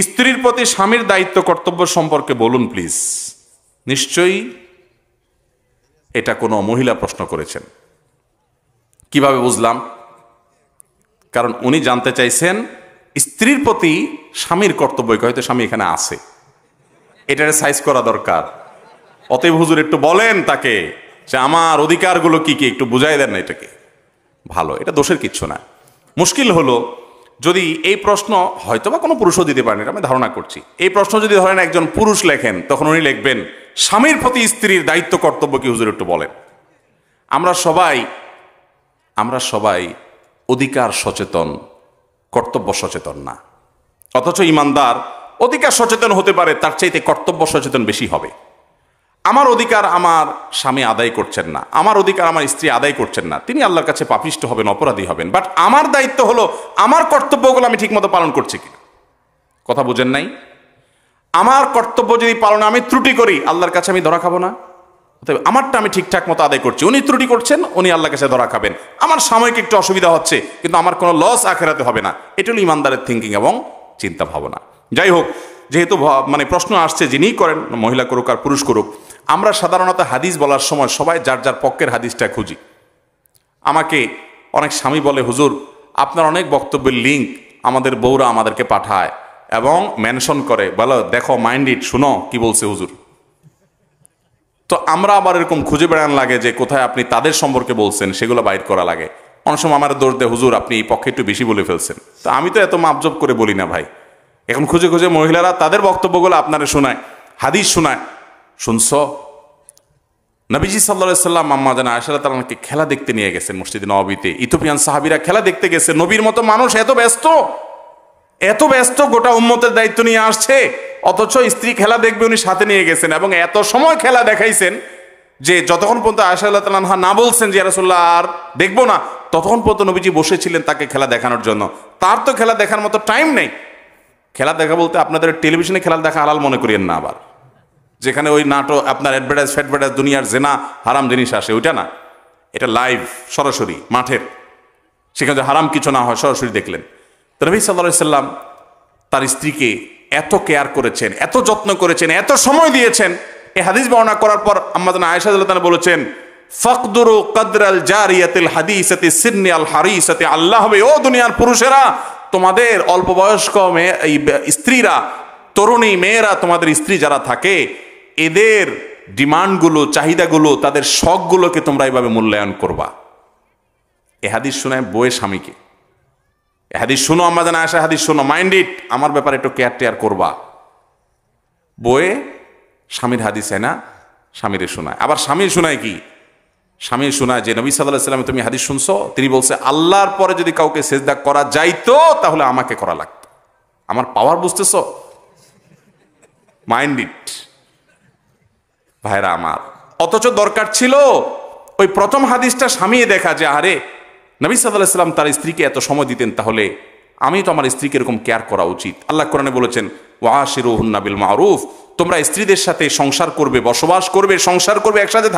স্ত্রীর প্রতি স্বামীর দায়িত্ব কর্তব্য সম্পর্কে বলুন প্লিজ। নিশ্চয়ই এটা কোনো মহিলা প্রশ্ন করেছেন। কিভাবে বুঝলাম? কারণ উনি জানতে চাইছেন স্ত্রীর প্রতি স্বামীর কর্তব্য, হয়তো স্বামী এখানে আছে, এটারে সাইজ করা দরকার। অতএব হুজুর একটু বলেন তাকে যে আমার অধিকারগুলো কি কি, একটু বুঝাই দেন না এটাকে। ভালো, এটা দোষের কিচ্ছু না। মুশকিল হলো যদি এই প্রশ্ন হয়তো বা কোনো পুরুষও দিতে পারেন, এটা আমি ধারণা করছি। এই প্রশ্ন যদি ধরেন একজন পুরুষ লেখেন, তখন উনি লিখবেন স্বামীর প্রতি স্ত্রীর দায়িত্ব কর্তব্য কি হুজুর একটু বলেন। আমরা সবাই অধিকার সচেতন, কর্তব্য সচেতন না। অথচ ইমানদার অধিকার সচেতন হতে পারে, তার চাইতে কর্তব্য সচেতন বেশি হবে। আমার অধিকার আমার স্বামী আদায় করছেন না, আমার অধিকার আমার স্ত্রী আদায় করছেন না, তিনি আল্লাহর কাছে পাপিষ্ট হবেন, অপরাধী হবেন। বাট আমার দায়িত্ব হলো আমার কর্তব্যগুলো আমি ঠিকমতো পালন করছি কিনা। কথা বুঝেন নাই? আমার কর্তব্য যদি পালনে আমি ত্রুটি করি, আল্লাহর কাছে আমি ধরা খাবো না। তবে আমারটা আমি ঠিকঠাক মতো আদায় করছি, উনি ত্রুটি করছেন, উনি আল্লাহর কাছে ধরা খাবেন। আমার সাময়িক একটু অসুবিধা হচ্ছে, কিন্তু আমার কোনো লস আখেরাতে হবে না। এটা হলো ইমানদারের থিঙ্কিং এবং চিন্তা ভাবনা। যাই হোক, যেহেতু প্রশ্ন আসছে, যিনিই করেন, মহিলা করুক আর পুরুষ করুক, আমরা সাধারণত হাদিস বলার সময় সবাই যার যার পক্ষের হাদিসটা খুঁজি। আমাকে অনেক স্বামী বলে, হুজুর আপনার অনেক বক্তব্যের লিঙ্ক আমাদের বউরা আমাদেরকে পাঠায় এবং মেনশন করে, বলো দেখো মাইন্ড ইট, শুনো কি বলছে হুজুর। তো আমরা আবার এরকম খুঁজে বেড়ান লাগে যে কোথায় আপনি তাদের সম্পর্কে বলছেন, সেগুলো বাইর করা লাগে। অনেক সময় আমার দোষ দেয়, হুজুর আপনি এই পক্ষে একটু বেশি বলে ফেলছেন। তো আমি তো এত মাপজব করে বলি না ভাই। এখন খুঁজে খুঁজে মহিলারা তাদের বক্তব্যগুলো আপনারা শোনায়, হাদিস শোনায়। শুনছ নবীজি সাল্লাল্লাহু আলাইহি সাল্লাম আম্মা জানা আয়েশা রাদিয়াল্লাহু আনহাকে খেলা দেখতে নিয়ে গেছেন মসজিদে নববীতে। ইথিওপিয়ান সাহাবীরা খেলা দেখতে গেছে, নবীর মতো মানুষ এত ব্যস্ত গোটা উম্মতের দায়িত্ব নিয়ে আসছে, অথচ স্ত্রী খেলা দেখবে উনি সাথে নিয়ে গেছেন এবং এত সময় খেলা দেখাইছেন যে যতক্ষণ পর্যন্ত আয়েশা রাদিয়াল্লাহু আনহা না বলছেন যে ইয়া রাসূলুল্লাহ আর দেখবো না, ততক্ষণ পর্যন্ত নবীজি বসেছিলেন তাকে খেলা দেখানোর জন্য। তার তো খেলা দেখার মতো টাইম নেই। খেলা দেখা বলতে আপনাদের টেলিভিশনে খেলা দেখা হালাল মনে করিয়েন না আবার, যেখানে ওই নাটক আপনার অ্যাডভার্টাইজ দুনিয়ার জেনা হারাম জিনিস আসে, ওইটা না। এটা লাইভ, সরাসরি মাঠের, সেখানে হারাম কিছু না হয় সরাসরি দেখলেন। তো নবী সাল্লাল্লাহু আলাইহি সাল্লাম তার স্ত্রীকে এত কেয়ার করেছেন, এত যত্ন করেছেন, এত সময় দিয়েছেন। এই হাদিস বর্ণনা করার পর আম্মা জানা আয়েশা রাদিয়াল্লাহু তাআলা বলেছেন, ফাকদুরু কদরাল জারিয়াতিল হাদিসাতি সিন্নি আল হারিসাতি। আল্লাহ হবে, ও দুনিয়ার পুরুষেরা, তোমাদের অল্প বয়স্ক স্ত্রীরা, তরুণী মেয়েরা, তোমাদের স্ত্রী যারা থাকে, এদের ডিমান্ডগুলো, চাহিদাগুলো, তাদের শখগুলোকে তোমরা এইভাবে মূল্যায়ন করবা। এ হাদিস শোনায় বউয়ের স্বামীকে, এ হাদিস শোনো আম্মা জানা আয়েশা, হাদিস শোনো, মাইন্ড ইট, আমার ব্যাপারে একটু কেয়ার টেয়ার করবা। বউয়ে স্বামীর হাদিস না, স্বামীরে শোনায়। আবার স্বামীর শোনায় কি? স্বামীর শোনায় যে নবী সাল্লাল্লাহু আলাইহি সাল্লাম তুমি হাদিস শুনছো, তিনি বলছে আল্লাহর পরে যদি কাউকে সেজদা করা যাইতো তাহলে আমাকে করা লাগতো। আমার পাওয়ার বুঝতেছো? মাইন্ড ইট ভাইরা আমার। অথচ দরকার ছিল ওই প্রথম হাদিসটা স্বামী দেখা, যে আরে নবী সাল্লাল্লাহু আলাইহি সাল্লাম তার স্ত্রীকে এত সময় দিতেন, তাহলে আমি তো আমার স্ত্রীকে এরকম কেয়ার করা উচিত। আল্লাহ কোরআনে বলেছেন ওয়াশিরুহুন্না বিল মারুফ, তোমরা স্ত্রীদের সাথে সংসার করবে, বসবাস করবে, সংসার করবে, একসাথে